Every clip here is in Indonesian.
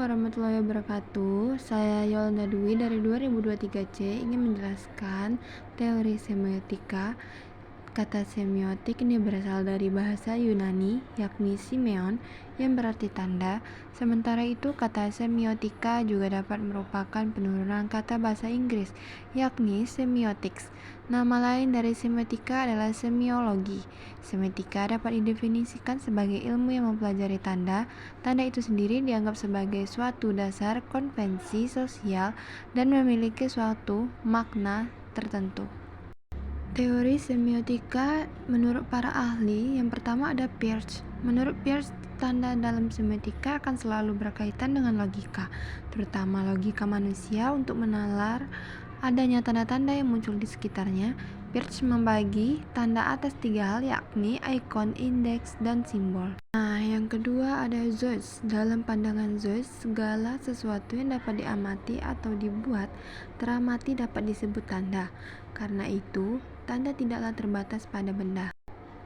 warahmatullahi wabarakatuh. Saya Yolanda Dwi dari 2023C ingin menjelaskan teori semiotika. Kata semiotik ini berasal dari bahasa Yunani, yakni simeon, yang berarti tanda. Sementara itu, kata semiotika juga dapat merupakan penurunan kata bahasa Inggris, yakni semiotics. Nama lain dari semiotika adalah semiologi. Semiotika dapat didefinisikan sebagai ilmu yang mempelajari tanda. Tanda itu sendiri dianggap sebagai suatu dasar konvensi sosial dan memiliki suatu makna tertentu. Teori semiotika menurut para ahli, yang pertama ada Peirce. Menurut Peirce, tanda dalam semiotika akan selalu berkaitan dengan logika, terutama logika manusia untuk menalar adanya tanda-tanda yang muncul di sekitarnya. Peirce membagi tanda atas 3 hal, yakni ikon, indeks, dan simbol. Nah, yang kedua ada Zeus. Dalam pandangan Zeus, segala sesuatu yang dapat diamati atau dibuat teramati dapat disebut tanda. Karena itu, tanda tidaklah terbatas pada benda.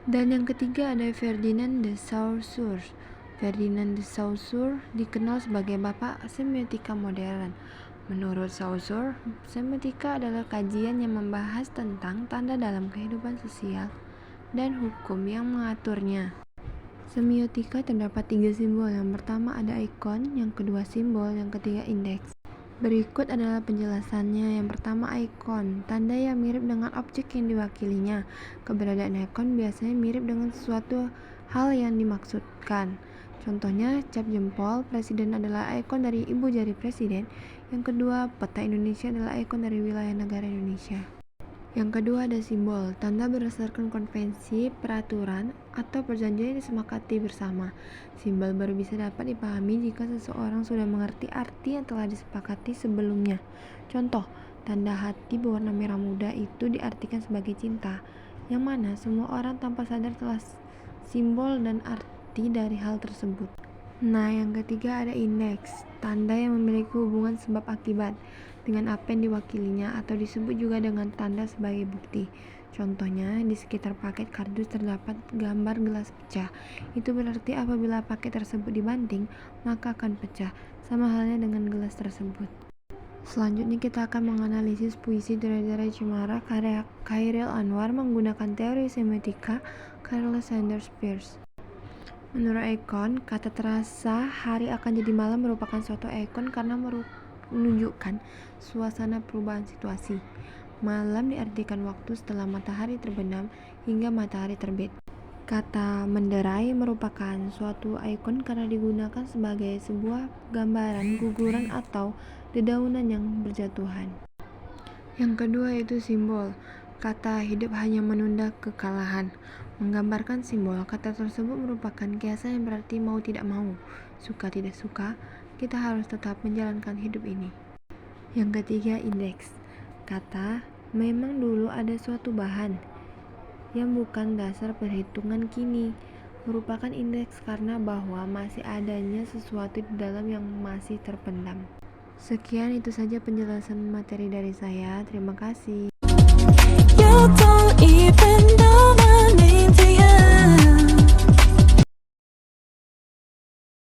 Dan yang ketiga ada Ferdinand de Saussure. Ferdinand de Saussure dikenal sebagai bapak semiotika modern. Menurut Saussure, semiotika adalah kajian yang membahas tentang tanda dalam kehidupan sosial dan hukum yang mengaturnya. Semiotika terdapat 3 simbol. Yang pertama ada ikon, yang kedua simbol, yang ketiga indeks. Berikut adalah penjelasannya. Yang pertama, ikon, tanda yang mirip dengan objek yang diwakilinya. Keberadaan ikon biasanya mirip dengan sesuatu hal yang dimaksudkan. Contohnya, cap jempol presiden adalah ikon dari ibu jari presiden. Yang kedua, peta Indonesia adalah ikon dari wilayah negara Indonesia. Yang kedua ada simbol, tanda berdasarkan konvensi, peraturan, atau perjanjian yang disepakati bersama. Simbol baru bisa dapat dipahami jika seseorang sudah mengerti arti yang telah disepakati sebelumnya. Contoh, tanda hati berwarna merah muda itu diartikan sebagai cinta, yang mana semua orang tanpa sadar telah simbol dan arti dari hal tersebut. Nah, yang ketiga ada indeks, tanda yang memiliki hubungan sebab akibat dengan apa yang diwakilinya atau disebut juga dengan tanda sebagai bukti. Contohnya, di sekitar paket kardus terdapat gambar gelas pecah. Itu berarti apabila paket tersebut dibanting, maka akan pecah. Sama halnya dengan gelas tersebut. Selanjutnya kita akan menganalisis puisi Derai-Derai Cemara karya Chairil Anwar menggunakan teori semiotika Carlos Sanders Peirce. Menurut ikon, kata terasa hari akan jadi malam merupakan suatu ikon karena menunjukkan suasana perubahan situasi. Malam diartikan waktu setelah matahari terbenam hingga matahari terbit. Kata menderai merupakan suatu ikon karena digunakan sebagai sebuah gambaran guguran atau dedaunan yang berjatuhan. Yang kedua yaitu simbol. Kata hidup hanya menunda kekalahan. Menggambarkan simbol, kata tersebut merupakan kiasan yang berarti mau tidak mau, suka tidak suka, kita harus tetap menjalankan hidup ini. Yang ketiga indeks. Kata memang dulu ada suatu bahan yang bukan dasar perhitungan kini, merupakan indeks karena bahwa masih adanya sesuatu di dalam yang masih terpendam. Sekian itu saja penjelasan materi dari saya. Terima kasih.